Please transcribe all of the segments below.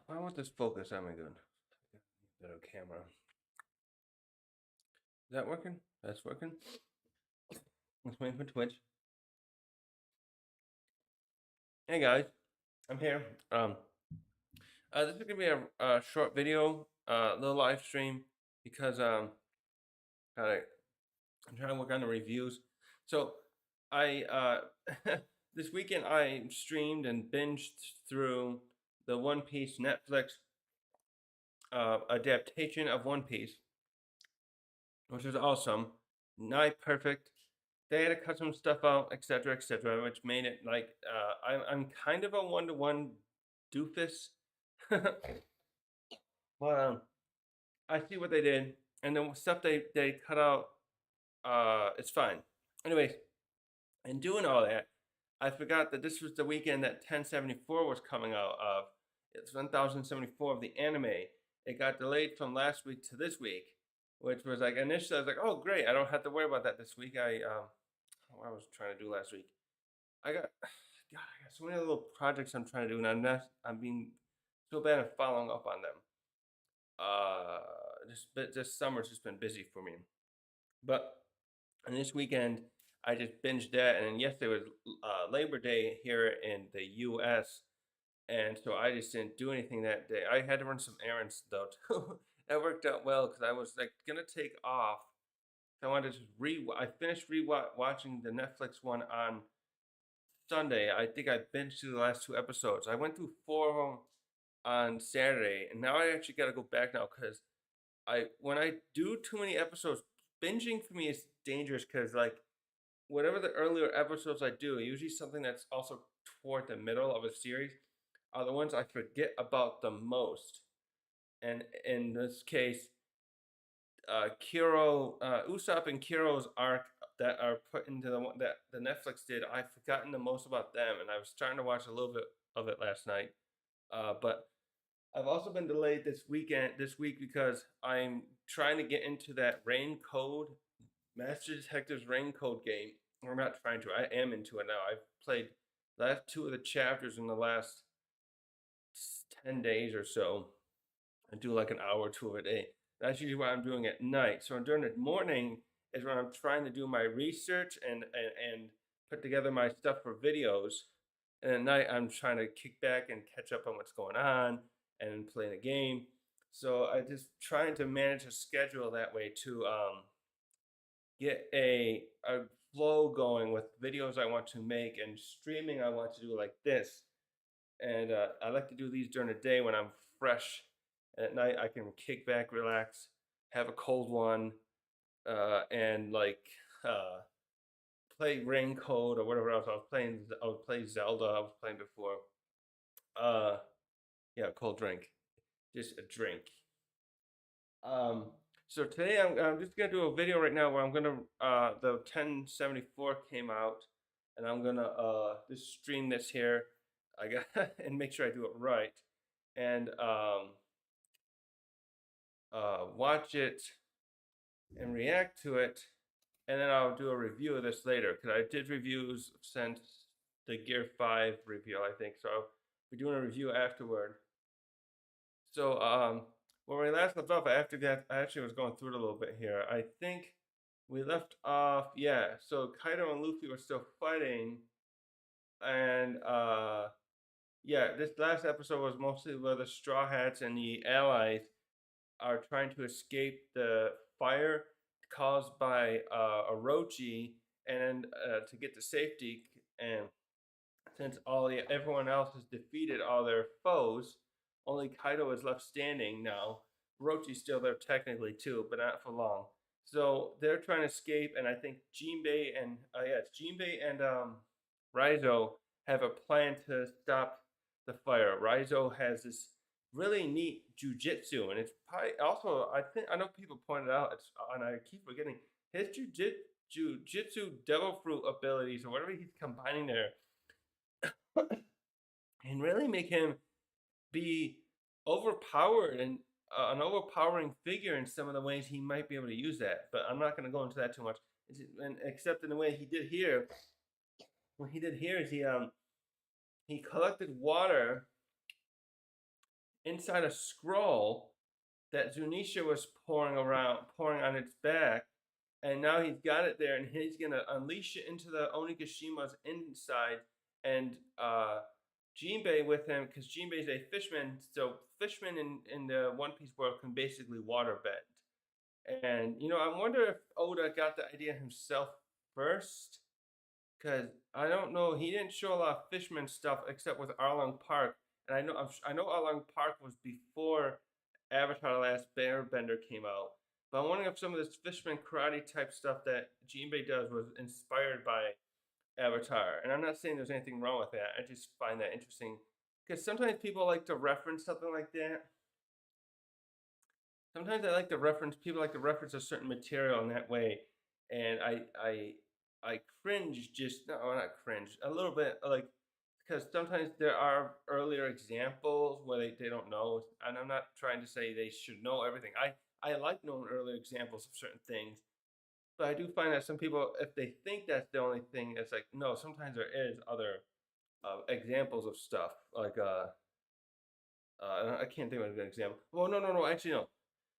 I want this focus. Am I good? Better camera. Is that working? That's working. Let's wait for Twitch. Hey guys, I'm here. This is gonna be a short video, little live stream because kind of I'm trying to work on the reviews. So I this weekend I streamed and binged through the One Piece Netflix adaptation of One Piece, which was awesome. Not perfect. They had to cut some stuff out, etc., which made it like I'm kind of a one-to-one doofus, but I see what they did, and the stuff they cut out, it's fine. Anyways, in doing all that, I forgot that this was the weekend that 1074 was coming out of. It's 1074 of the anime. It got delayed from last week to this week, which was like initially I was like, oh great, I don't have to worry about that this week. What I was trying to do last week. I got God, I got so many little projects I'm trying to do, and I'm being so bad at following up on them. This summer's just been busy for me. But and this weekend, I just binged that, and then yesterday was Labor Day here in the U.S., and so I just didn't do anything that day. I had to run some errands though too. That worked out well because I was like gonna take off. I wanted to just I finished watching the Netflix one on Sunday. I think I binged through the last two episodes. I went through four of them on Saturday, and now I actually got to go back now because when I do too many episodes, binging for me is dangerous because like whatever the earlier episodes I do, usually something that's also toward the middle of a series, are the ones I forget about the most. And in this case, Usopp and Kiro's arc that are put into the one that the Netflix did, I've forgotten the most about them, and I was starting to watch a little bit of it last night. But I've also been delayed this week because I'm trying to get into that Rain Code Master Detective's Rain Code game. I'm not trying to. I am into it now. I've played the last two of the chapters in the last 10 days or so. I do like an hour or two of a day. That's usually what I'm doing at night. So during the morning is when I'm trying to do my research and put together my stuff for videos. And at night I'm trying to kick back and catch up on what's going on and play the game. So I just trying to manage a schedule that way to get a flow going with videos I want to make and streaming I want to do like this. And I like to do these during the day when I'm fresh. And at night I can kick back, relax, have a cold one, and like uh, play Rain Code or whatever else I was playing. I would play Zelda. I was playing before. Uh, yeah, cold drink, just a drink. Um, so today I'm just gonna do a video right now where I'm gonna the 1074 came out, and I'm gonna just stream this here. I got and make sure I do it right, and watch it and react to it, and then I'll do a review of this later because I did reviews since the Gear 5 review, I think. So I'll be doing a review afterward. So when we last left off, after that, I actually was going through it a little bit here. I think we left off, yeah. So Kaido and Luffy were still fighting, and yeah, this last episode was mostly where the Straw Hats and the allies are trying to escape the fire caused by Orochi, and to get to safety. And since everyone else has defeated all their foes, only Kaido is left standing now. Orochi's still there technically too, but not for long. So they're trying to escape, and I think Jinbei and it's Jinbei and Raizo have a plan to stop the fire. Raizo has this really neat jujitsu, and it's probably also I know people pointed out and I keep forgetting his jujitsu devil fruit abilities or whatever he's combining there and really make him be overpowered and an overpowering figure in some of the ways he might be able to use that. But I'm not going to go into that too much. Except in the way he did here. What he did here is he collected water inside a scroll that Zunisha was pouring on its back, and now he's got it there, and he's gonna unleash it into the Onigashimma's inside, and Jinbei with him, because Jinbei's a fishman, so fishmen in the One Piece world can basically waterbend. And I wonder if Oda got the idea himself first, because I don't know, he didn't show a lot of fisherman stuff except with Arlong Park, and I know Arlong Park was before Avatar: The Last Airbender came out, but I'm wondering if some of this fisherman karate type stuff that Jinbei does was inspired by Avatar. And I'm not saying there's anything wrong with that. I just find that interesting because sometimes people like to reference something like that. Sometimes people like to reference a certain material in that way, and I cringe, just no, not cringe, a little bit, like, because sometimes there are earlier examples where they don't know, and I'm not trying to say they should know everything. I like knowing earlier examples of certain things, but I do find that some people, if they think that's the only thing, it's like no. Sometimes there is other examples of stuff like I can't think of a good example. Well, no, actually no.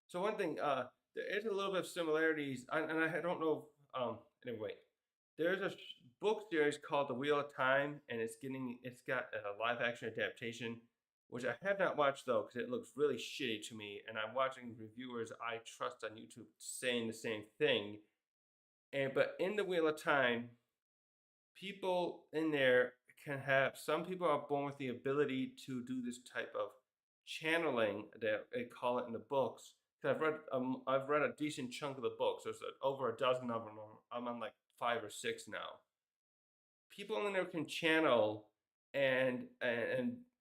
So one thing, there is a little bit of similarities, and I don't know. Anyway, there's a book series called The Wheel of Time, and it's got a live action adaptation, which I have not watched though because it looks really shitty to me, and I'm watching reviewers I trust on YouTube saying the same thing. And but in The Wheel of Time, people in there can have some people are born with the ability to do this type of channeling that they call it in the books. Because I've read a decent chunk of the books. There's over a dozen of them. I'm on like 5 or 6 now. People in there can channel, and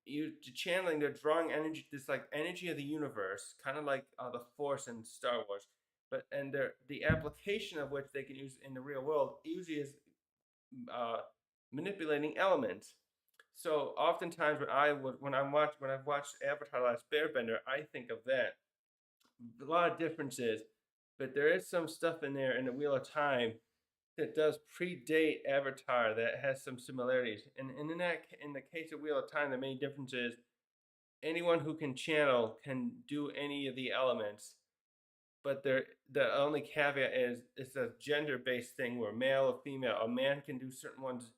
you channeling. They're drawing energy, this like energy of the universe, kind of like the Force in Star Wars. But and the application of which they can use in the real world usually is uh, manipulating elements. So oftentimes when I've watched Avatar: Last Airbender, I think of that. A lot of differences, but there is some stuff in there in the Wheel of Time that does predate Avatar that has some similarities. And in the case of Wheel of Time, the main difference is anyone who can channel can do any of the elements, but the only caveat is it's a gender based thing where male or female. A man can do certain ones.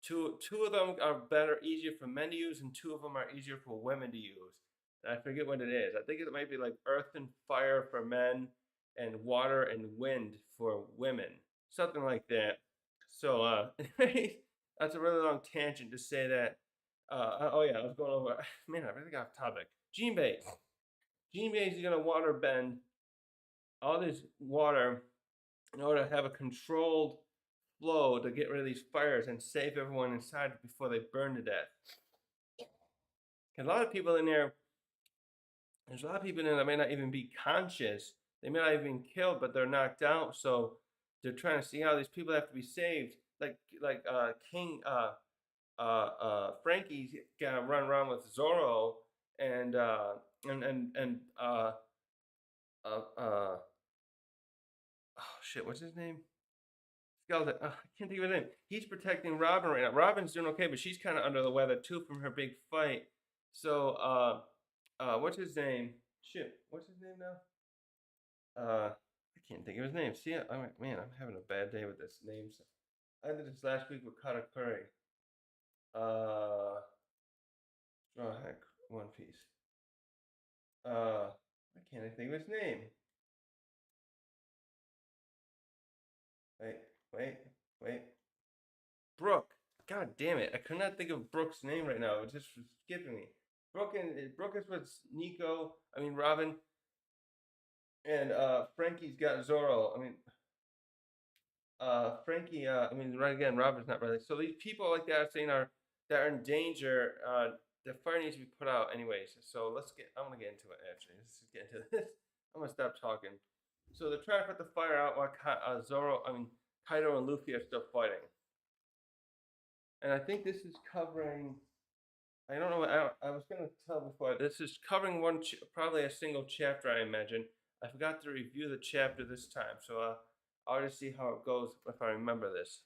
Two of them are better, easier for men to use, and two of them are easier for women to use. And I forget what it is. I think it might be like earth and fire for men, and water and wind for women, something like that. So, that's a really long tangent to say that. Oh yeah, I was going over. Man, I really got off topic. Jinbei. Jinbei is gonna water bend all this water in order to have a controlled flow to get rid of these fires and save everyone inside before they burn to death. Because a lot of people in there's a lot of people in there that may not even be conscious. They may not even be killed, but they're knocked out. So they're trying to see how these people have to be saved. Like King Frankie's got to run around with Zoro and oh shit, what's his name? Skeleton. I can't think of his name. He's protecting Robin right now. Robin's doing okay, but she's kind of under the weather too from her big fight. So, what's his name? Shit, what's his name now? I can't think of his name. See, man, I'm having a bad day with this names. I did this last week with Katakuri. Uh, Straw Hat One Piece. I can't think of his name. Wait, wait, wait. Brooke. God damn it! I could not think of Brooke's name right now. It just was skipping me. Brooke is with Nico. I mean Robin, and Frankie's got Zoro. I mean Frankie. I mean right again. Robin's not really. So these people like that saying that are in danger. The fire needs to be put out anyways. So let's get. I'm gonna get into it actually. Let's just get into this. I'm gonna stop talking. So they're trying to put the fire out while Kaido and Luffy are still fighting. And I think this is covering. I don't know. I was gonna tell before. This is covering probably a single chapter. I imagine. I forgot to review the chapter this time, so I'll just see how it goes if I remember this.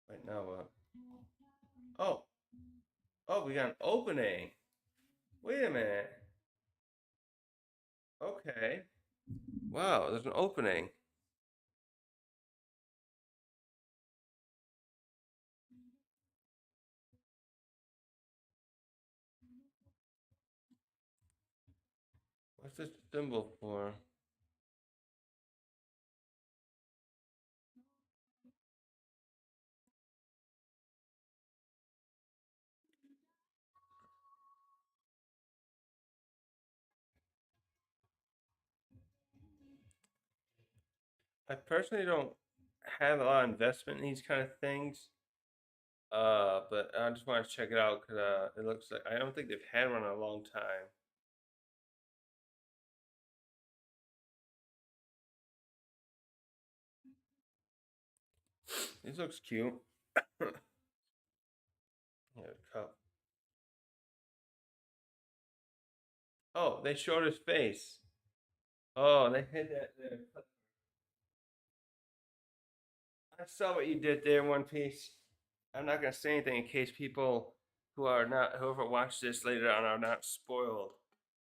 Right now, oh, Oh, we got an opening. Wait a minute. Okay. Wow, there's an opening. What's this symbol for? I personally don't have a lot of investment in these kind of things. But I just want to check it out because it looks like I don't think they've had one in a long time. This looks cute. Yeah, cup. Oh, they showed his face. Oh, they hid that there. I saw what you did there, One Piece. I'm not gonna say anything in case people whoever watch this later on are not spoiled.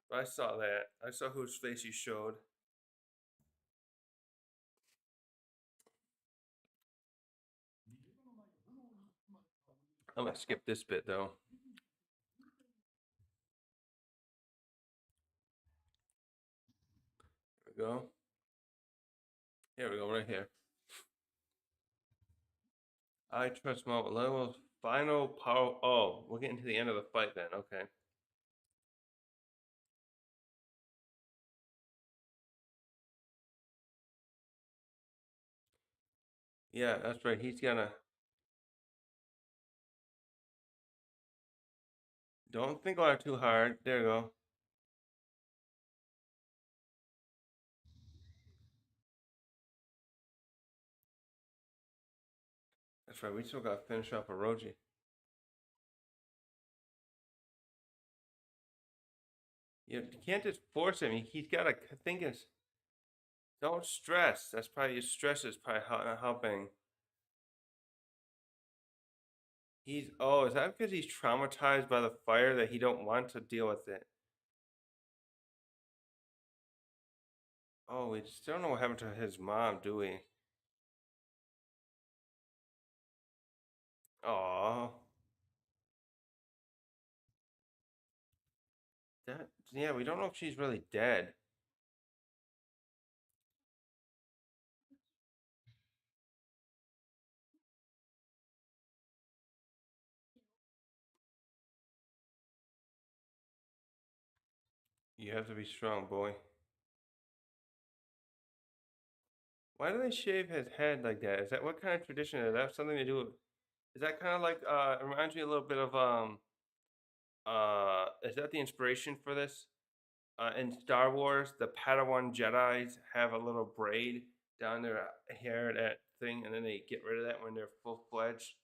But I saw that. I saw whose face you showed. I'm gonna skip this bit though. There we go. Here we go, right here. I trust Marvel levels. Final power. Oh, we're getting to the end of the fight then. Okay. Yeah, that's right. He's gonna. Don't think about it too hard. There you go. That's right. We still got to finish off Orochi. You can't just force him. He's got to think. Don't stress. That's probably your stress is probably helping. He's oh, is that because he's traumatized by the fire that he don't want to deal with it? Oh, we just don't know what happened to his mom, do we? Oh, that yeah, we don't know if she's really dead. You have to be strong, boy. Why do they shave his head like that? Is that what kind of tradition is that? Something to do with? Is that kind of like it reminds me a little bit of is that the inspiration for this? In Star Wars, the Padawan Jedi's have a little braid down their hair, that thing, and then they get rid of that when they're full fledged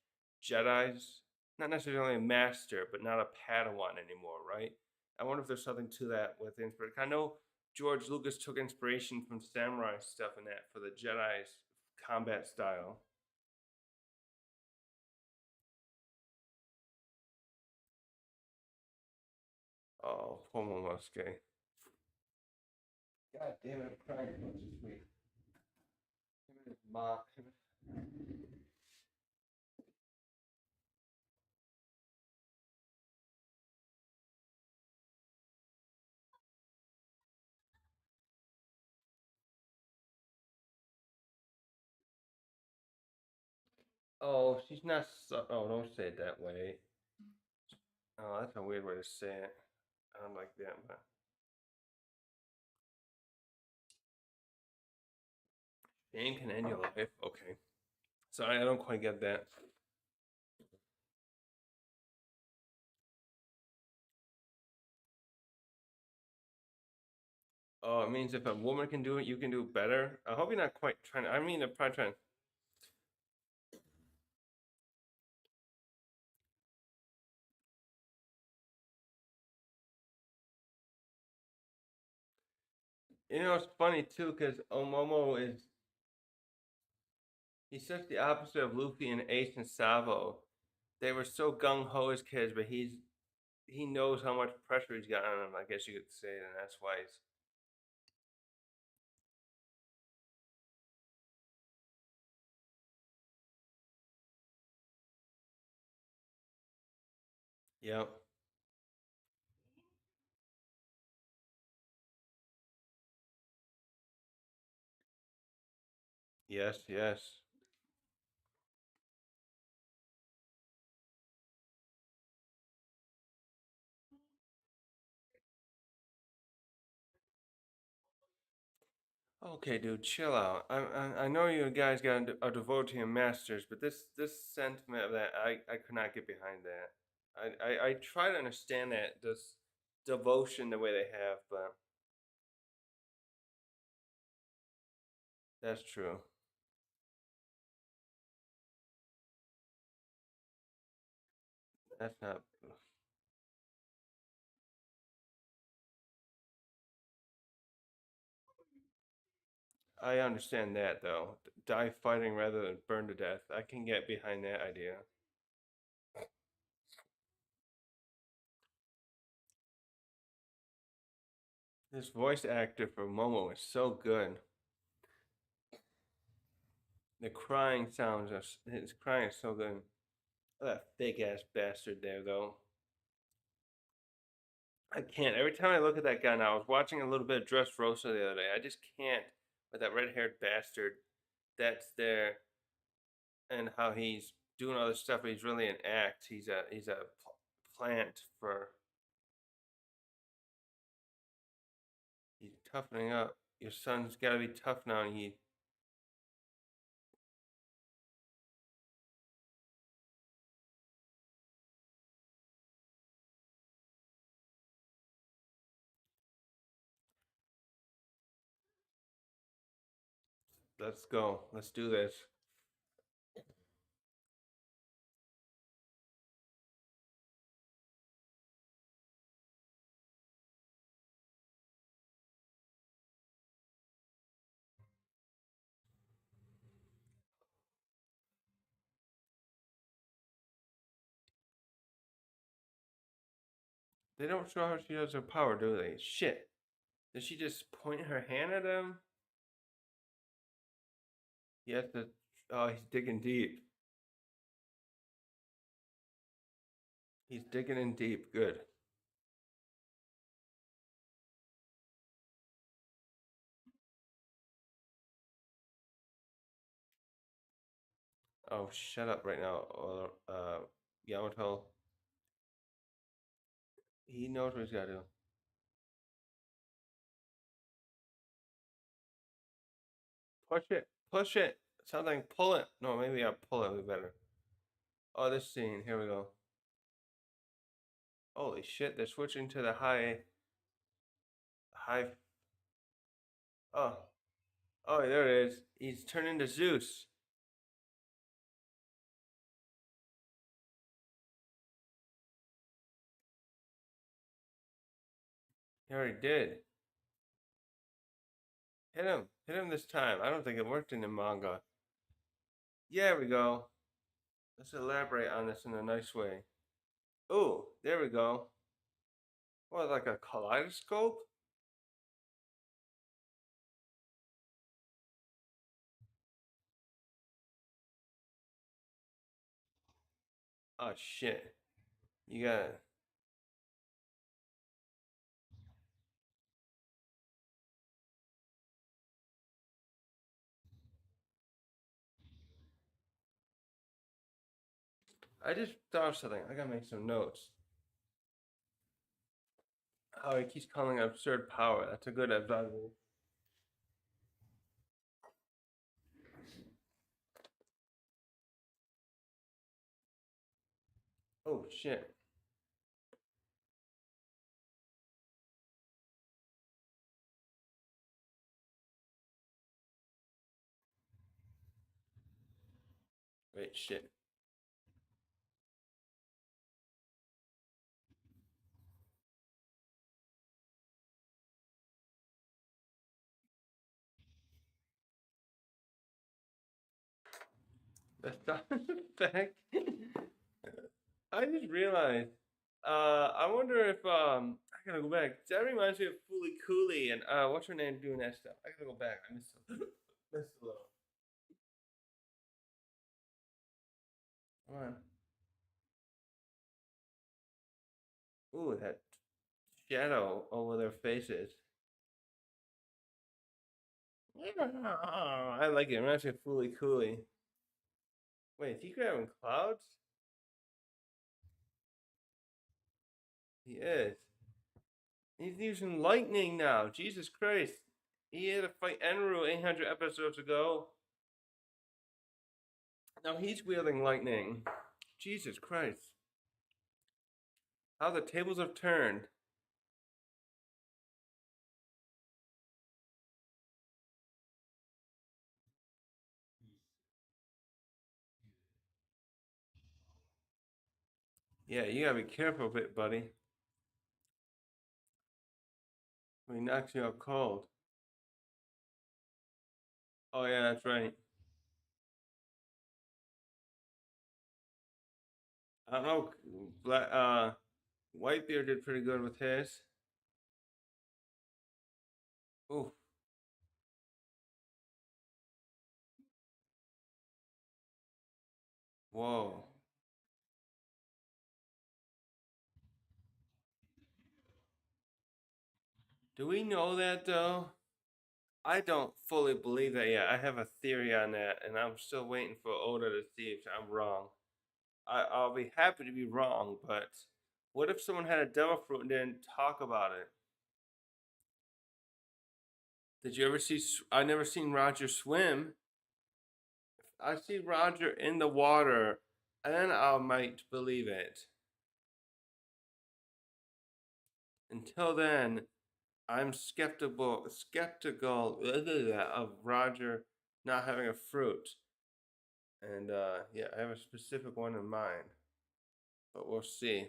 Jedi's. Not necessarily a master, but not a Padawan anymore, right? I wonder if there's something to that with inspiration. I know George Lucas took inspiration from samurai stuff and that for the Jedi's combat style. Oh, poor Momosuke. God damn it, I'm crying too much this week. Him and his mom. Oh, she's not. Oh, don't say it that way. Oh, that's a weird way to say it. I don't like that, but pain can end your life. Okay. Sorry, I don't quite get that. Oh, it means if a woman can do it, you can do it better. I hope you're not quite trying. I mean, I'm probably trying. You know, it's funny too, because Omomo is he's such the opposite of Luffy and Ace and Savo. They were so gung ho as kids, but he's he knows how much pressure he's got on him. I guess you could say, and that's why he's. Yep. Yes. Yes. Okay, dude, chill out. I know you guys are devoted to your masters, but this sentiment of that I could not get behind that. I try to understand that this devotion the way they have, but that's true. That's not. I understand that though. Die fighting rather than burn to death. I can get behind that idea. This voice actor for Momo is so good. The crying sounds of his crying is so good. That fake ass bastard there though. I can't. Every time I look at that guy now, I was watching a little bit of Dressrosa the other day. I just can't with that red haired bastard that's there and how he's doing all this stuff, but he's really an act. He's a plant for he's toughening up. Your son's gotta be tough now and he let's go. Let's do this. They don't show how she does her power, do they? Shit. Does she just point her hand at him? He has to oh he's digging deep. He's digging in deep. Good. Oh, shut up right now. Or Yamato. He knows what he's gotta do. Push it. Push it. Something. Pull it. No, maybe I'll pull it would be better. Oh, this scene. Here we go. Holy shit! They're switching to the high. Oh, oh, there it is. He's turned into Zeus. He already did. Hit him. Hit him this time. I don't think it worked in the manga. Yeah, there we go. Let's elaborate on this in a nice way. Oh, there we go. What, like a kaleidoscope? Oh shit. You got. I just thought of something. I gotta make some notes. How he keeps calling it absurd power. That's a good observation. Oh shit. Wait, shit. That's not the fact. I just realized. I wonder if I gotta go back. That reminds me of Foolie Cooley and what's her name doing that stuff. I gotta go back. I missed a missed a little. Come on. Ooh, that shadow over their faces. I like it. It reminds me of Foolie Cooley. Wait, is he grabbing clouds? He is. He's using lightning now. Jesus Christ. He had to fight Enru 800 episodes ago. Now he's wielding lightning. Jesus Christ. How the tables have turned. Yeah, you gotta be careful of it, buddy. When he knocks you out cold. Oh yeah, that's right. I don't know. Whitebeard did pretty good with his. Ooh, whoa. Do we know that though? I don't fully believe that yet. I have a theory on that, and I'm still waiting for Oda to see if I'm wrong. I'll be happy to be wrong, but what if someone had a devil fruit and didn't talk about it? Did you ever see? I never seen Roger swim. I see Roger in the water, and then I might believe it. Until then, I'm skeptical of Roger not having a fruit. And yeah, I have a specific one in mind, but we'll see.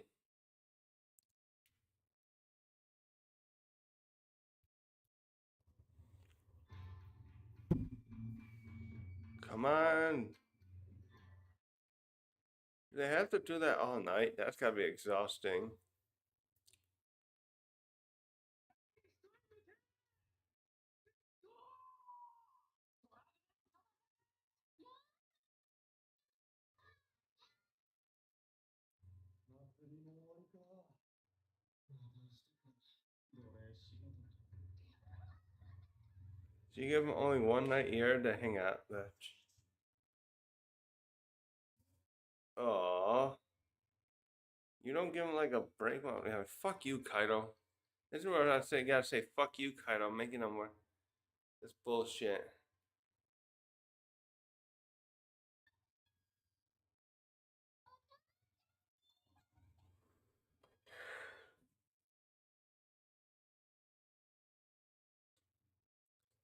Come on. Do they have to do that all night? That's gotta be exhausting. So you give them only one night a year to hang out. Oh, you don't give them like a break. Well, yeah, fuck you, Kaido. This is where I say, gotta say, fuck you, Kaido. I'm making them work. This bullshit.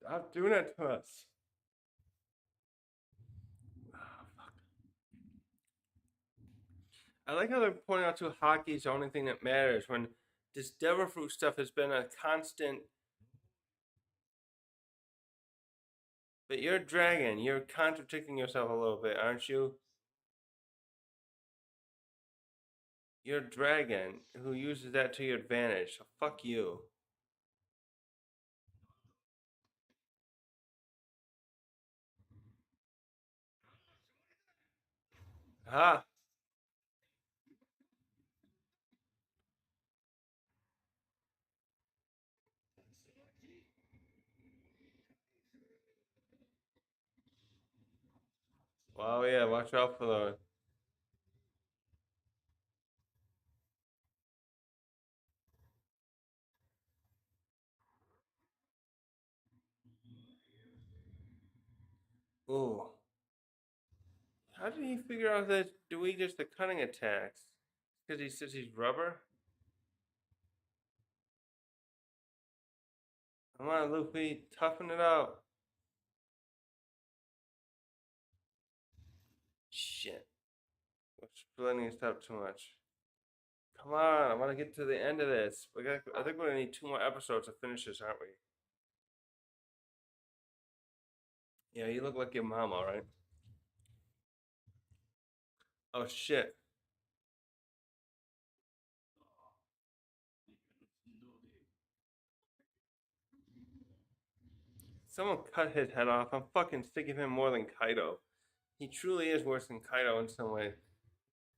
Stop doing that to us. I like how they're pointing out to hockey's the only thing that matters when this devil fruit stuff has been a constant. But you're a dragon. You're contradicting yourself a little bit, aren't you? You're a dragon who uses that to your advantage. So fuck you. Ha! Wow, yeah, watch out for the. Ooh. How did he figure out that doing just the cunning attacks? Because he says he's rubber? Come on, Luffy, toughen it out. Shit. We're splitting this up too much. Come on, I want to get to the end of this. I think we're gonna need 2 more episodes to finish this, aren't we? Yeah, you look like your mom, all right. Oh shit. Someone cut his head off. I'm fucking sick of him more than Kaido. He truly is worse than Kaido in some ways.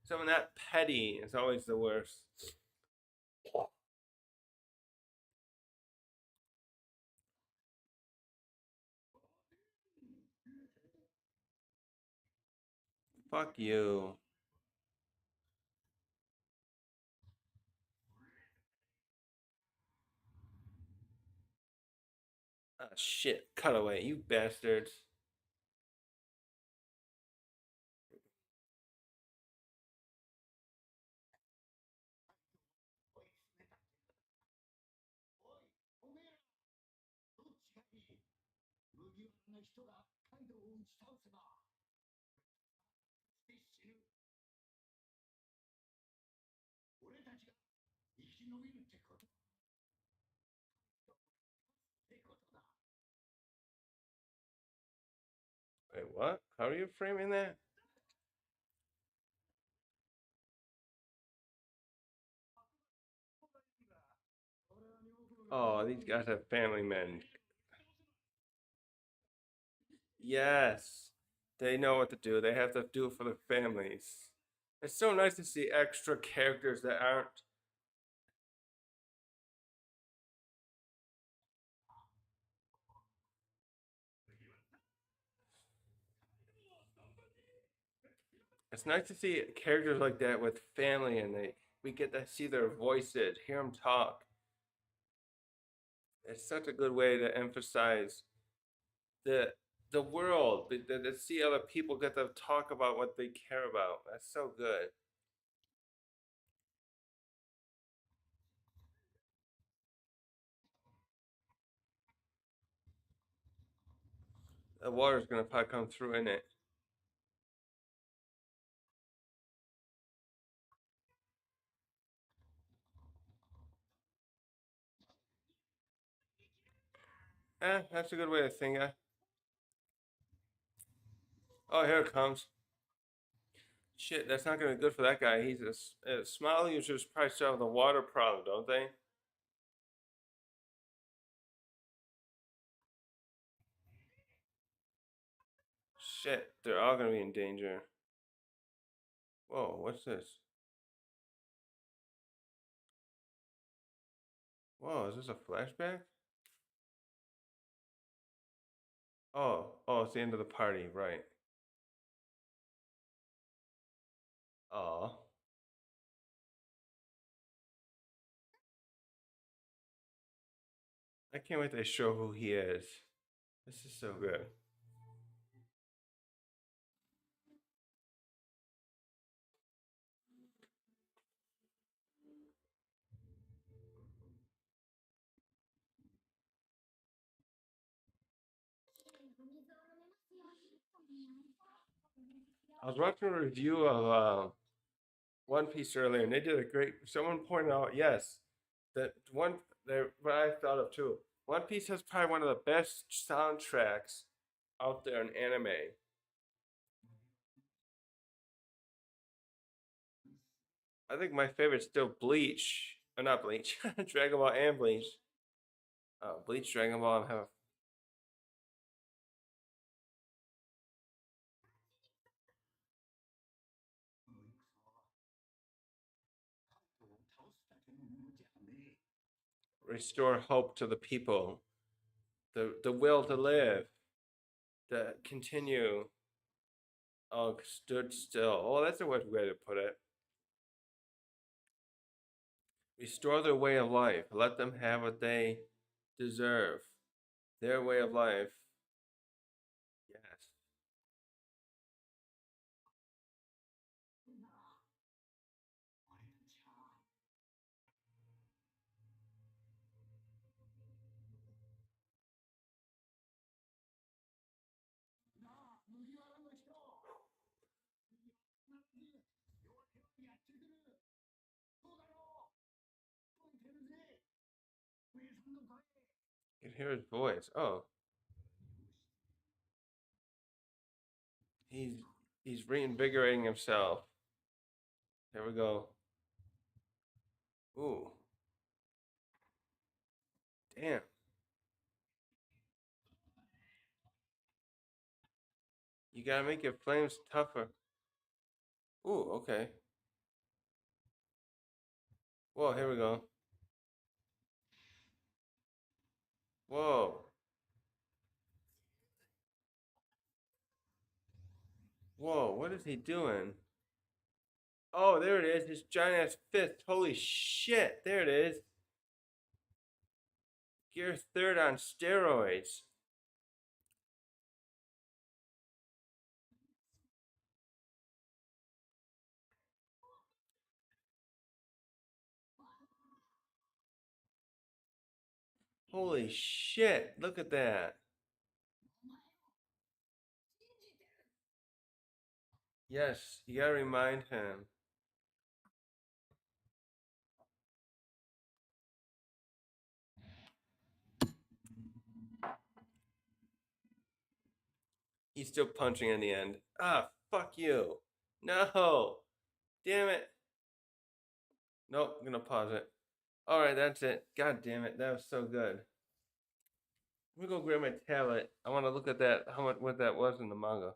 Someone that petty is always the worst. Fuck you. Ah, shit. Cut away, you bastards. Wait, what? How are you framing that? Oh, these guys have family men. Yes. They know what to do. They have to do it for their families. It's so nice to see extra characters that aren't. It's nice to see characters like that with family, and we get to see their voices, hear them talk. It's such a good way to emphasize the the world, to see other people get to talk about what they care about. That's so good. The water's gonna probably come through in it. That's a good way to think. Oh, here it comes. Shit, that's not gonna be good for that guy. He's a smile users probably still have the water problem, don't they? Shit, they're all gonna be in danger. Whoa, what's this? Whoa, is this a flashback? Oh, it's the end of the party, right? Oh, I can't wait to show who he is. This is so good. I was watching a review of One Piece earlier, and they did a great. Someone pointed out, yes, that one that what I thought of too. One Piece has probably one of the best soundtracks out there in anime. I think my favorite's still Bleach. Not Bleach, Dragon Ball and Bleach. Bleach, Dragon Ball have. Restore hope to the people, the will to live, to continue. Oh, stood still. Oh, that's a good way to put it. Restore their way of life. Let them have what they deserve. Their way of life. Yes. You can hear his voice. Oh, he's he's reinvigorating himself. There we go. Ooh, damn. You gotta make your flames tougher. Ooh, okay. Whoa, here we go. Whoa. Whoa, what is he doing? Oh, there it is. His giant ass fist. Holy shit. There it is. Gear third on steroids. Holy shit. Look at that. Yes, you gotta remind him. He's still punching in the end. Ah, fuck you. No. Damn it. Nope, I'm gonna pause it. Alright, that's it. God damn it. That was so good. Let me go grab my tablet. I want to look at that, how much, what that was in the manga.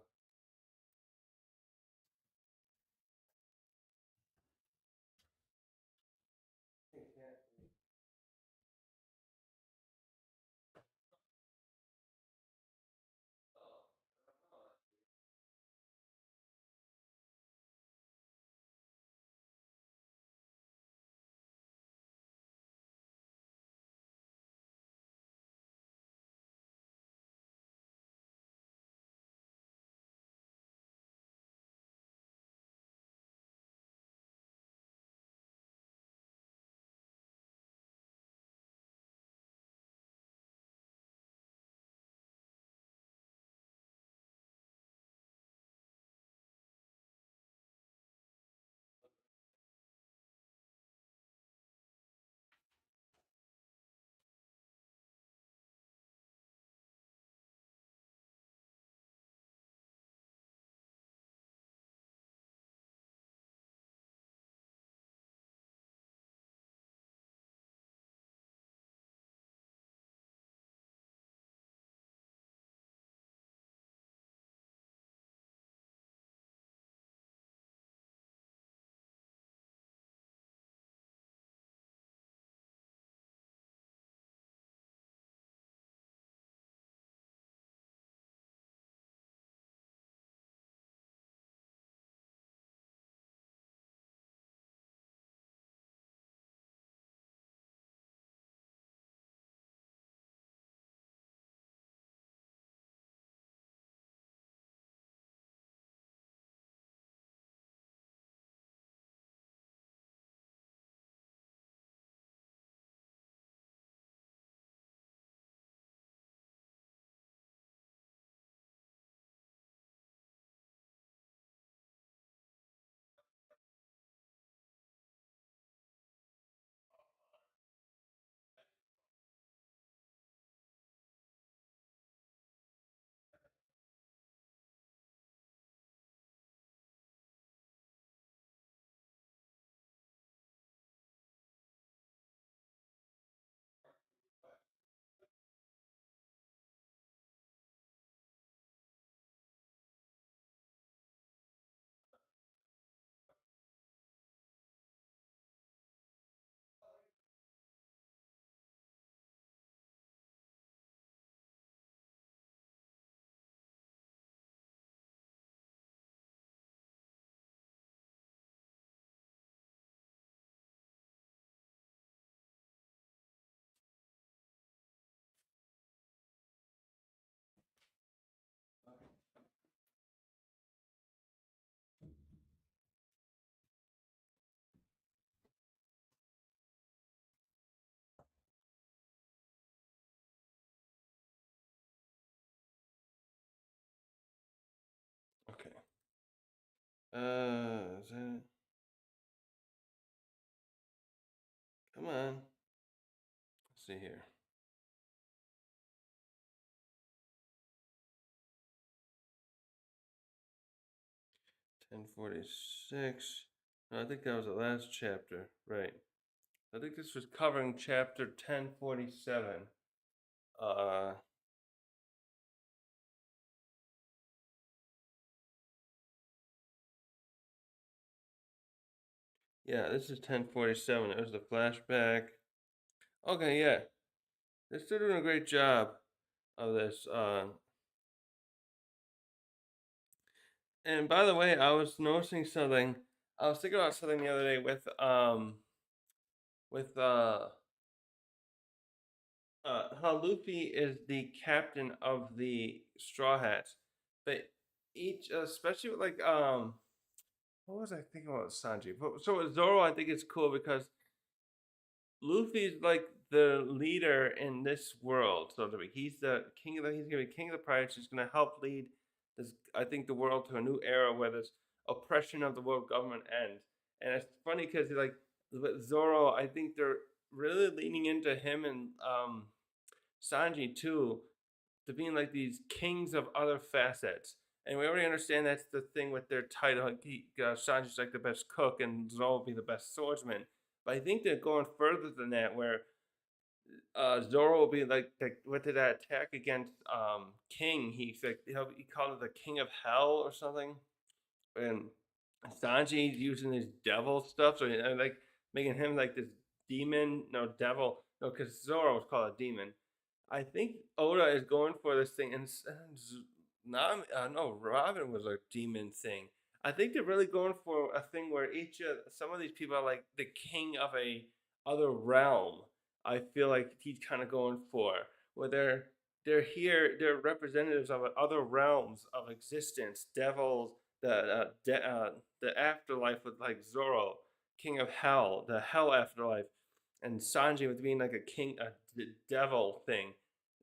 Okay. Is that it? Come on. Let's see here. Ten 46. No, I think that was the last chapter. Right. I think this was covering chapter 1047. Uh, Yeah, this is 1047. There's the flashback. Okay, yeah. They're still doing a great job of this. And by the way, I was noticing something. I was thinking about something the other day with how Luffy is the captain of the Straw Hats, but each, especially with like what was I thinking about Sanji? But so with Zoro, I think it's cool because Luffy's like the leader in this world, so to speak. He's the king of the. He's gonna be king of the pirates. He's gonna help lead this. I think the world to a new era where this oppression of the world government ends. And it's funny because like with Zoro, I think they're really leaning into him and Sanji too, to being like these kings of other facets. And we already understand that's the thing with their title. Like Sanji's like the best cook, and Zoro will be the best swordsman. But I think they're going further than that, where Zoro will be like what did that attack against King? He's like he called it the King of Hell or something, and Sanji's using his devil stuff, so like making him like this demon, no devil, no, because Zoro was called a demon. I think Oda is going for this thing, and no, Robin was a demon thing. I think they're really going for a thing where each of some of these people are like the king of a other realm. I feel like he's kind of going for where they're here, they're representatives of other realms of existence, devils, the afterlife with like Zoro, king of hell, the hell afterlife, and Sanji with being like a king, a devil thing.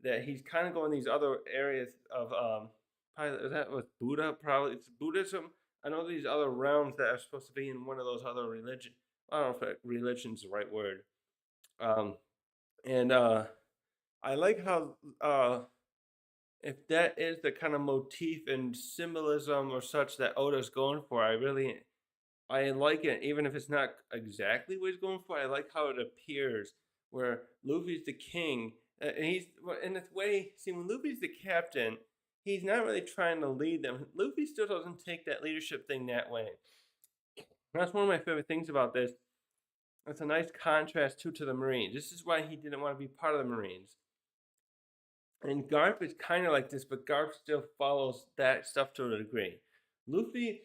That he's kind of going these other areas of probably that was Buddha, probably it's Buddhism. I know these other realms that are supposed to be in one of those other religion. I don't know if religion's the right word. Um, and I like how if that is the kind of motif and symbolism or such that Oda's going for, I like it, even if it's not exactly what he's going for. I like how it appears, where Luffy's the king, and he's in this way. See, when Luffy's the captain, he's not really trying to lead them. Luffy still doesn't take that leadership thing that way. That's one of my favorite things about this. It's a nice contrast to the Marines. This is why he didn't want to be part of the Marines. And Garp is kind of like this, but Garp still follows that stuff to a degree. Luffy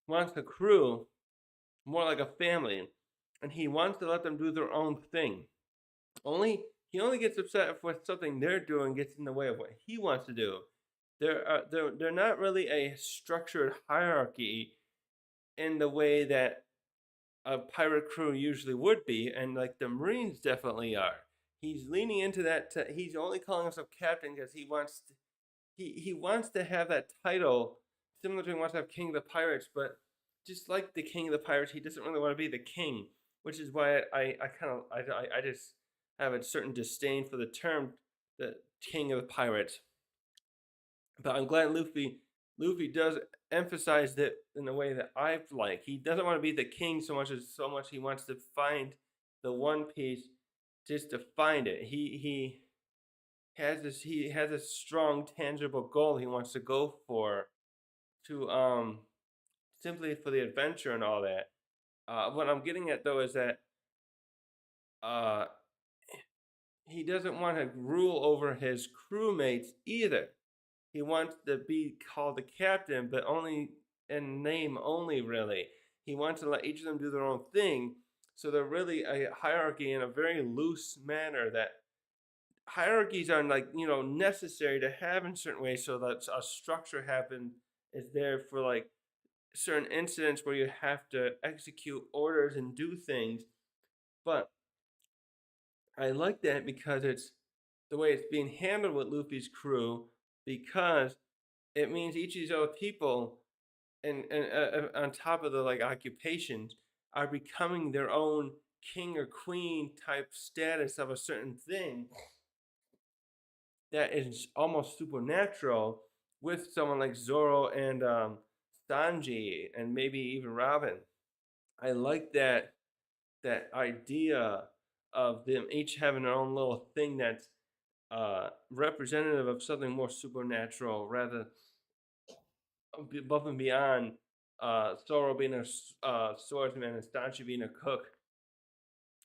wants a crew more like a family, and he wants to let them do their own thing. He only gets upset if what something they're doing gets in the way of what he wants to do. They're not really a structured hierarchy in the way that a pirate crew usually would be, and like the Marines definitely are. He's leaning into that. He's only calling himself captain because he wants to have that title, similar to he wants to have King of the Pirates, but just like the King of the Pirates, he doesn't really want to be the king, which is why I kind of I just have a certain disdain for the term the King of the Pirates. But I'm glad Luffy does emphasize that in a way that I like. He doesn't want to be the king so much he wants to find the One Piece just to find it. He has a strong tangible goal he wants to go for to simply for the adventure and all that. What I'm getting at though is that uh he doesn't want to rule over his crewmates either. He wants to be called the captain, but only in name only, really. He wants to let each of them do their own thing. So they're really a hierarchy in a very loose manner that hierarchies are like, necessary to have in certain ways so that a structure happen is there for like certain incidents where you have to execute orders and do things. But I like that because it's the way it's being handled with Luffy's crew because it means each of these other people and on top of the like occupations are becoming their own king or queen type status of a certain thing that is almost supernatural with someone like Zoro and Sanji and maybe even Robin. I like that idea of them each having their own little thing that's representative of something more supernatural rather above and beyond Zoro being a swordsman and Sanji being a cook,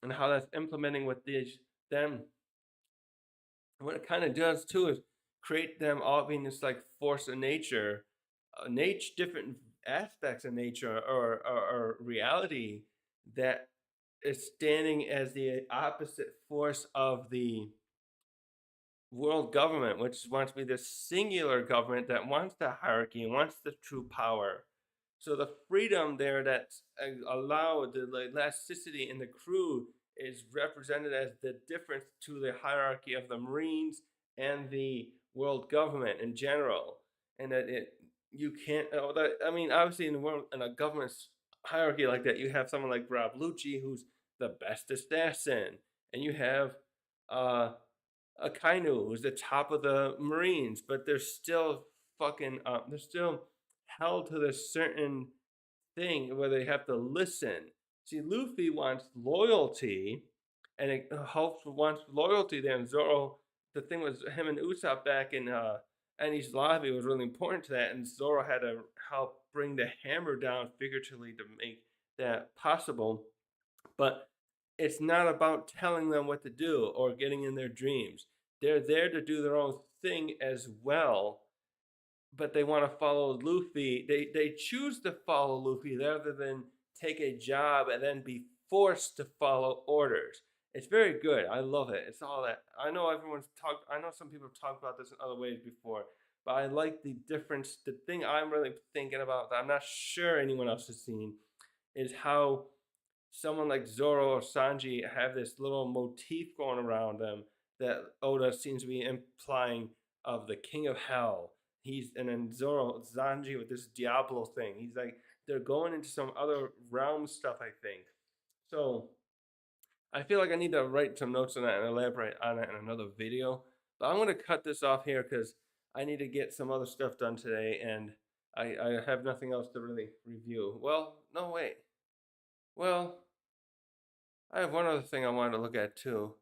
and how that's implementing with these them. What it kind of does too is create them all being this like force of nature, nature different aspects of nature or reality that is standing as the opposite force of the world government, which wants to be this singular government that wants the hierarchy and wants the true power. So the freedom there that's allowed, the elasticity in the crew is represented as the difference to the hierarchy of the Marines and the world government in general. And that it you can't. I mean, obviously, in the world in a government's hierarchy like that, you have someone like Rob Lucci, who's the best assassin, and you have uh, Akainu, who's the top of the Marines, but they're still they're still held to this certain thing where they have to listen. See, Luffy wants loyalty, and it helps wants loyalty there. And Zoro, the thing was him and Usopp back in Enies Lobby was really important to that, and Zoro had to help bring the hammer down figuratively to make that possible. But it's not about telling them what to do or getting in their dreams. They're there to do their own thing as well, but they want to follow Luffy. They choose to follow Luffy rather than take a job and then be forced to follow orders. It's very good. I love it. It's all that. I know everyone's talked. I know some people have talked about this in other ways before, but I like the difference. The thing I'm really thinking about that I'm not sure anyone else has seen is how someone like Zoro or Sanji have this little motif going around them that Oda seems to be implying of the King of Hell. He's and then Zoro Sanji with this Diablo thing. He's like they're going into some other realm stuff, I think. So I feel like I need to write some notes on that and elaborate on it in another video. But I'm gonna cut this off here because I need to get some other stuff done today and I have nothing else to really review. Well, no wait. Well, I have one other thing I wanted to look at too.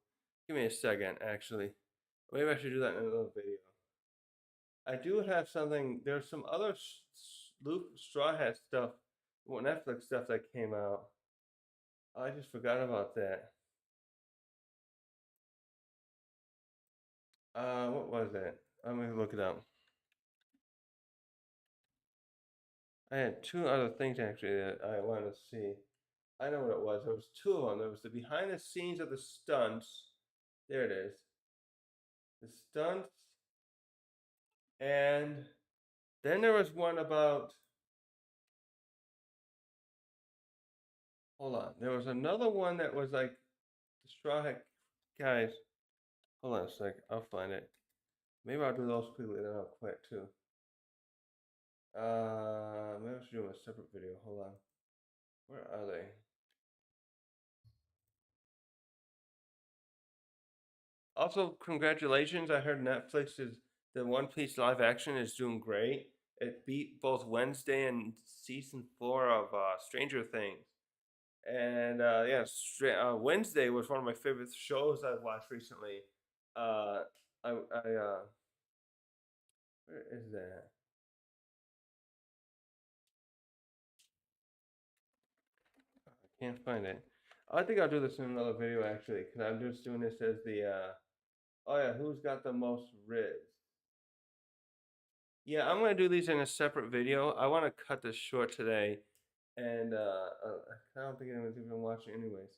Give me a second, actually. Maybe I should do that in another video. I do have something. There's some other Straw Hat stuff, Netflix stuff that came out. I just forgot about that. What was that? I'm gonna look it up. I had two other things actually that I wanted to see. I know what it was. There was two of them. There was the behind the scenes of the stunts. There it is. The stunts, and then there was one about. Hold on. There was another one that was like the Straw Hat guys. Hold on a sec. I'll find it. Maybe I'll do those quickly, then I'll quit too. Maybe I should do a separate video. Hold on. Where are they? Also, congratulations. I heard Netflix is the One Piece live action is doing great. It beat both Wednesday and season 4 of Stranger Things. And yeah, Wednesday was one of my favorite shows I've watched recently. Where is that? I can't find it. I think I'll do this in another video actually, because I'm just doing this as the oh yeah, who's got the most ribs? Yeah, I'm gonna do these in a separate video. I want to cut this short today, and I don't think anyone's even watching anyways.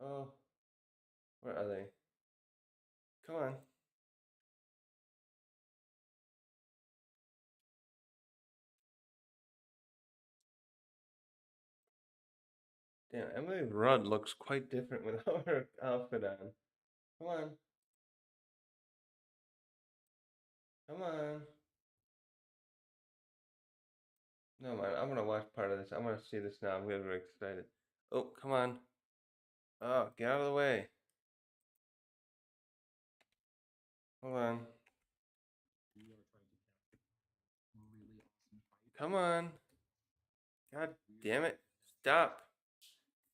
Oh, where are they? Come on. Damn, Emily Rudd looks quite different without her outfit on. Come on. Come on. No, man, I'm gonna watch part of this. I'm gonna see this now. I'm getting very excited. Oh, come on. Oh, get out of the way. Hold on. Come on. God damn it. Stop.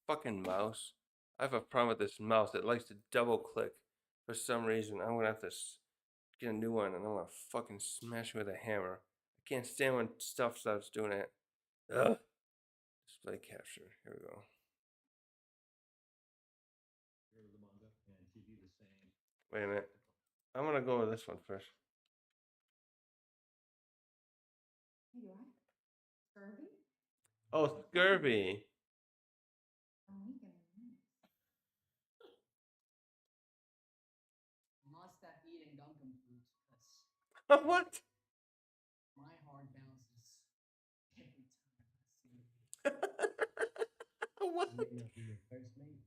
Fucking mouse. I have a problem with this mouse. It likes to double click for some reason. I'm gonna have to get a new one and I'm gonna fucking smash it with a hammer. I can't stand when stuff starts doing it. Ugh. Display capture. Here we go. Wait a minute. I'm gonna go with this one first. Oh, scurvy. Must have eaten Dunkin' fruits because What? my heart bounces every time I see it. What? You may not be your first mate,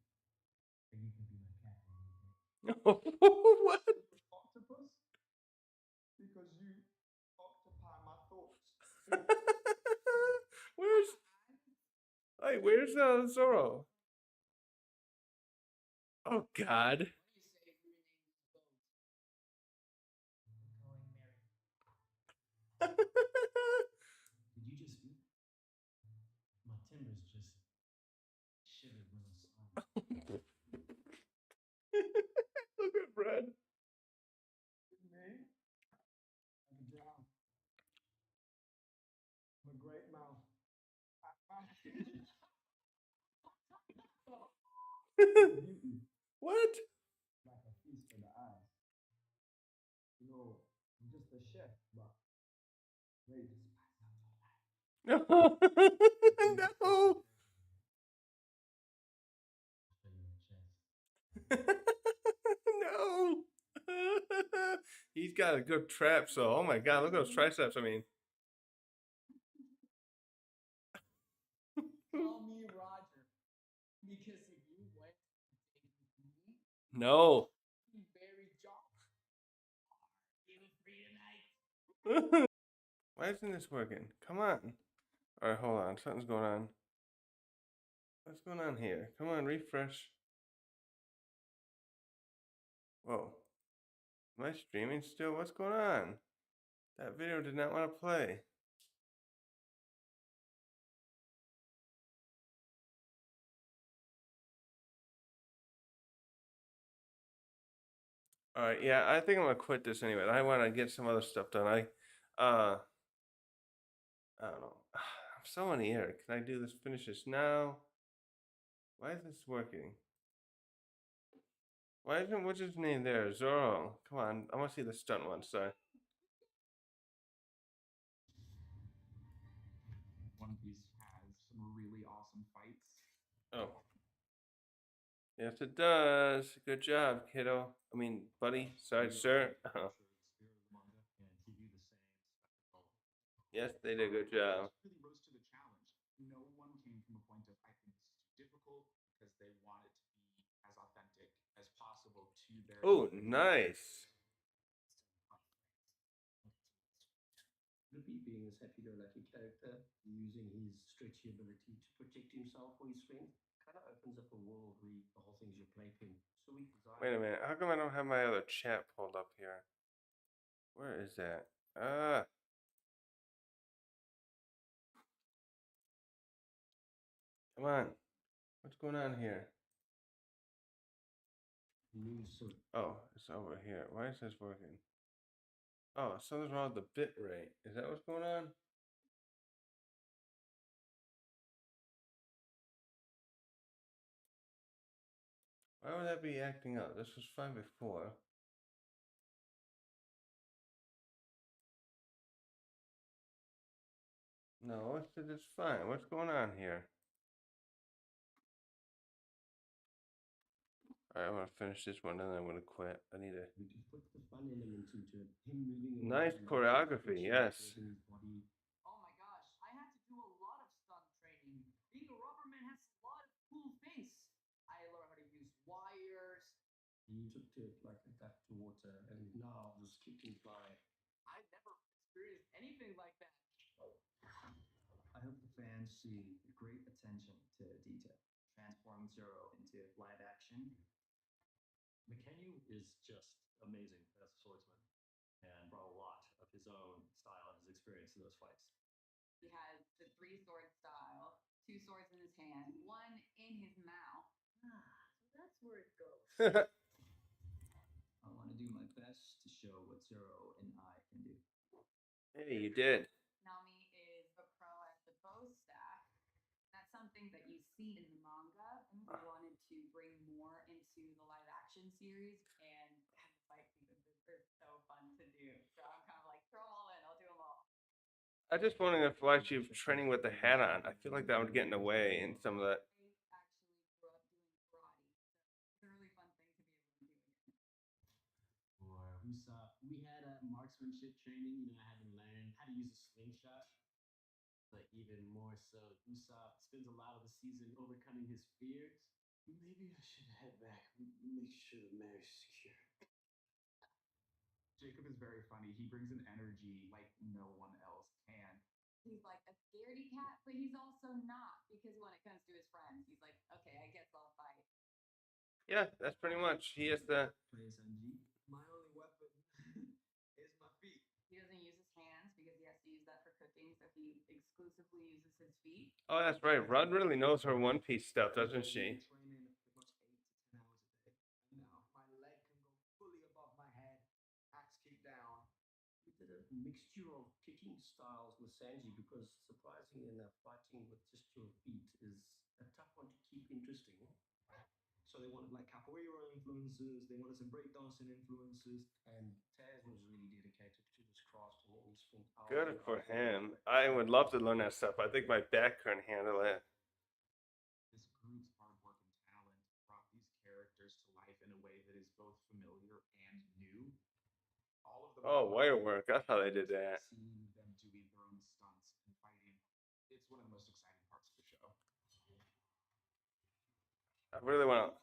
but you can be my cat any day. What? Octopus? Because you occupy my thoughts. Where's where's Zorro? Oh God. What do you say if we rename this boat? Going Mary. Did you just speak? My timbers just shivered when I saw you. Look at Brad. Me? I can drown. I'm a great mouth. Beauty. What? Like a feast for the eyes. You know, I'm just a chef, but ready to spice up your life. No. No. Show you my chest. No. He's got a good trap, so oh my God, look at those triceps. I mean, Call me Roger. Because if you went to date with me, no. you'd be very jolly. Feel free tonight. Why isn't this working? Come on. All right, hold on. Something's going on. What's going on here? Come on, refresh. Whoa. Am I streaming still? What's going on? That video did not want to play. All right, yeah, I think I'm gonna quit this anyway. I want to get some other stuff done. I don't know. I'm so in the air. Can I do this? Finish this now? Why is this working? Why isn't what's his name there? Zorro. Come on, I want to see the stunt one. Sorry. One Piece has some really awesome fights. Oh, yes, it does. Good job, kiddo. I mean, buddy. Sorry, sir. Yes, they did a good job. Really rose to the challenge. No one came from a point of I think this is too difficult because they wanted to be as authentic as possible to their. Oh, nice. Ruby being this happy-go-lucky character, using his stretchy ability to protect himself for his friends, kind of opens up a world where the whole thing's your playpen. So we design. Wait a minute. How come I don't have my other chat pulled up here? Where is that? Ah. Come on. What's going on here? Oh, it's over here. Why is this working? Oh, something's wrong with the bit rate. Is that what's going on? Why would that be acting up? This was fine before. No, it's fine. What's going on here? Alright, I'm gonna finish this one and then I'm gonna quit. I need to. We just put the fun elements into it. Him moving Nice around, choreography, yes. his body. Oh my gosh, I had to do a lot of stunt training. Being a rubber man has a lot of cool things. I learned how to use wires. You took to it like that to water, and now just keep him flying. I never experienced anything like that. I hope the fans see great attention to detail. Transforming Zero into live action. McKenyu is just amazing as a swordsman and brought a lot of his own style and his experience to those fights. He has the three sword style, two swords in his hand, one in his mouth. So that's where it goes. I want to do my best to show what Zero and I can do. Hey, you did. Nami is a pro at the bow seen in the manga. We wanted to bring more into the live action series, and had the fight sequences are so fun to do. So I'm kind of like, throw them all in. I'll do them all. I just wondering if why she's training with the hat on. I feel like that would get in the way in some of that. I actually grew up doing karate, so it's a really fun thing to be able to do again. For Usopp, we had a marksmanship training. You know, I had to learn how to use a slingshot. But even more so, Usopp spends a lot of the season overcoming his fears. Maybe I should head back. Make sure the marriage is secure. Jacob is very funny. He brings an energy like no one else can. He's like a scaredy cat, but he's also not, because when it comes to his friends, he's like, okay, I guess I'll fight. Yeah, that's pretty much. He is the. Play Sanji. My only weapon is my feet. He doesn't use his hands because he has to use that for cooking, so he exclusively uses his feet. Oh, that's right. Rod really knows her One Piece stuff, doesn't she? Training pretty much 8 to 10 hours a day. Now my leg can go fully above my head. Axe kick down. We did a mixture of kicking styles with Sanji because surprisingly enough, fighting with just your feet is a tough one to keep interesting. So they wanted like capoeira influences, they wanted some breakdancing influences, and Taz was really dedicated to this craft, and he spent hours. Good and for hours him. on it. I would love to learn that stuff. I think my back couldn't handle it. This group's hard work and talent brought these characters to life in a way that is both familiar and new. All of the Oh, wire work. That's how they did that. Seeing them doing their own stunts and fighting, it's one of the most exciting parts of the show. I really want to.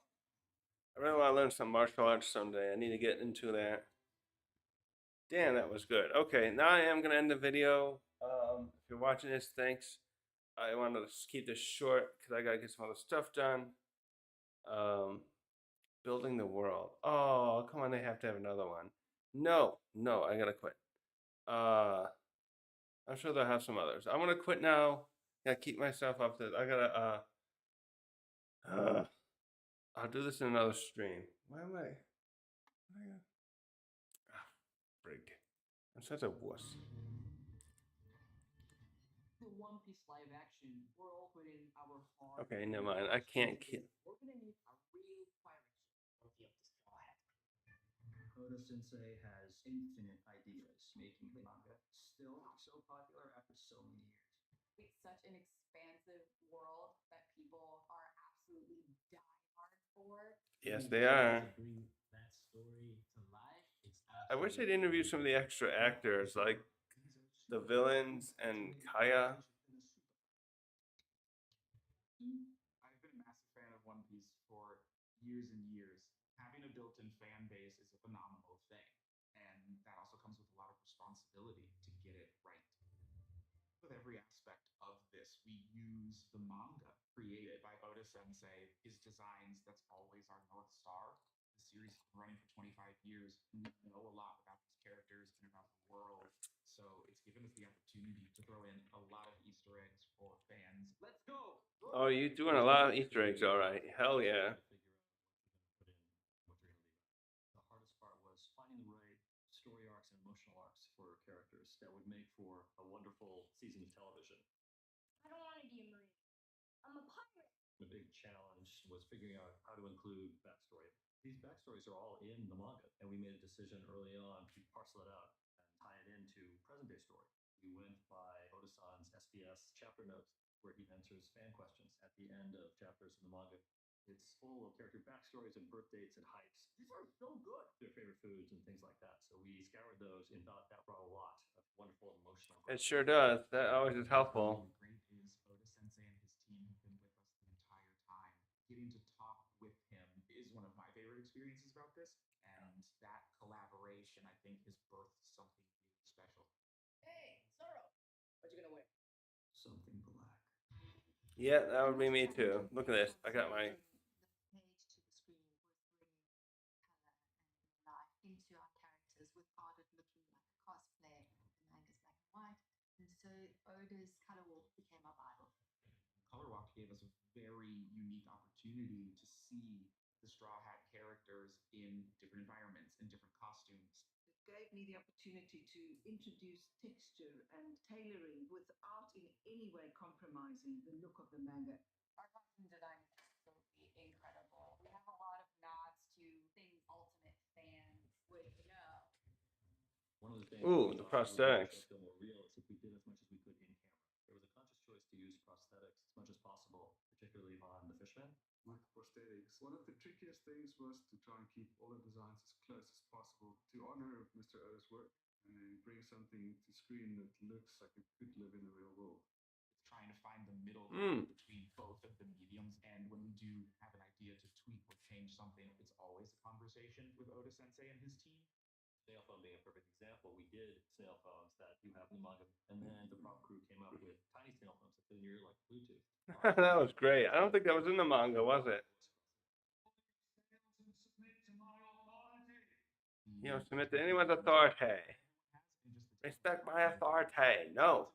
I really want to learn some martial arts someday. I need to get into that. Damn, that was good. Okay, now I am gonna end the video. If you're watching this, thanks. I wanted to keep this short because I gotta get some other stuff done. Building the world. Oh, come on, they have to have another one. No, I gotta quit. I'm sure they'll have some others. I'm gonna quit now. Gotta keep myself up to. I gotta. I'll do this in another stream. Why am I? Frig. I'm such a wuss. The One Piece live action, we're all putting our hard. Okay, never mind. I can't keep. We're gonna need a real pirate ship of the Straw Hat. Oda Sensei has infinite ideas making the manga still so popular after so many years. It's such an expansive world that people are absolutely diehard for. Yes, they are. To bring that story to life, it's I wish they'd absolutely interview some of the extra actors, like the villains and Kaya. I've been a massive fan of One Piece for years and years. Having a built-in fan base is a phenomenal thing, and that also comes with a lot of responsibility to get it right. With every aspect of this, we use the manga created by Oda Sensei, his designs, that's always our North Star. The series has been running for 25 years. We know a lot about these characters and about the world. So it's given us the opportunity to throw in a lot of Easter eggs for fans. Let's go! Oh, you're doing a lot of Easter eggs, all right. Hell yeah. What you're gonna leave out. The hardest part was finding the right story arcs and emotional arcs for characters that would make for a wonderful season of television. I don't want to be a marine. I'm a pirate. The big challenge was figuring out how to include backstory. These backstories are all in the manga, and we made a decision early on to parcel it out and tie it into present day story. We went by Oda-san's SBS chapter notes, where he answers fan questions at the end of chapters in the manga. It's full of character backstories and birth dates and heights. These are so good. Their favorite foods and things like that. So we scoured those and thought that brought a lot of wonderful emotional. It sure does. That always is helpful. Great is Oda Sensei and his team have been with us the entire time. Getting to talk with him is one of my favorite experiences about this, and that collaboration, I think, has birthed something really special. Hey, Zoro, what you gonna wear? Something black. Yeah, that would be me too. Look at this. I got my. The page to the screen was bringing color and life into our characters with Ardent looking like a cosplay. The manga's black and white, and so Oda's color walk became our Bible. Color Walk gave us a very unique opportunity to see the Straw Hat characters in different environments, in different costumes. It gave me the opportunity to introduce texture and tailoring without in any way compromising the look of the manga. Our costumes thing Ooh, we the thought would make the prosthetics. show feel more real is if we did as much as we could in camera. There was a conscious choice to use prosthetics as much as possible, particularly on the Fishman. Microprosthetics. One of the trickiest things was to try and keep all the designs as close as possible to honor Mr. O's work and bring something to screen that looks like it could live in the real world. It's trying to find the middle Mm. ground between both of the mediums. And when we do have an idea to tweak or change something, it's always a conversation with Oda Sensei and his team. Snail phone being a perfect example, we did snail phones that you have in the manga, and then the prop crew came up with tiny snail phones that fit in your ear like Bluetooth. That was great. I don't think that was in the manga, was it? You know, submit to anyone's authority. Respect my authority. No.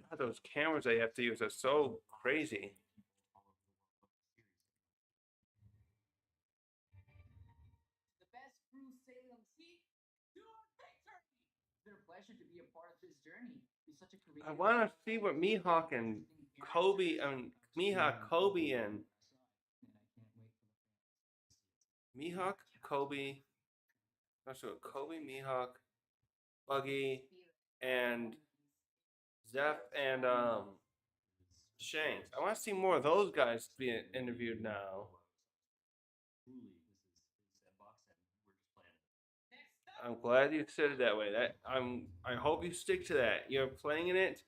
God, those cameras they have to use are so crazy. The best crew sailing the sea, to our victory! It's their pleasure to be a part of this journey. It's such a I creative want to and see what Mihawk and Kobe and Mihawk, Kobe and Mihawk, Kobe. Not sure. Kobe, Mihawk, Buggy, and Zeph and Shanks. I want to see more of those guys being interviewed now. Truly, this is sandbox, and we're just playing it. Next up, I'm glad you said it that way. I hope you stick to that. You're playing in it.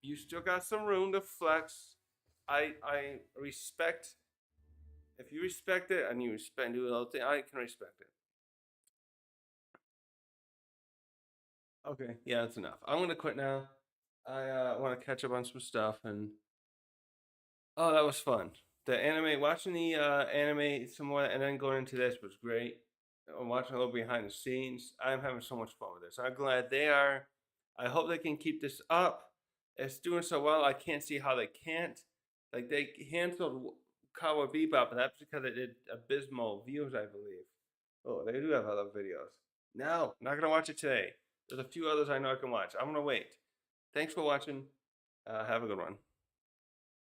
You still got some room to flex. I respect. If you respect it and you respect do a little thing, I can respect it. Okay, yeah, that's enough. I'm gonna quit now. I want to catch up on some stuff, and oh, that was fun. The anime, watching the anime some more, and then going into this was great. I'm watching a little behind the scenes. I'm having so much fun with this. I'm glad they are. I hope they can keep this up. It's doing so well. I can't see how they can't. Like they canceled Cowboy Bebop, and that's because it did abysmal views, I believe. Oh, they do have other videos. No, not gonna watch it today. There's a few others I know I can watch. I'm gonna wait. Thanks for watching. Have a good one.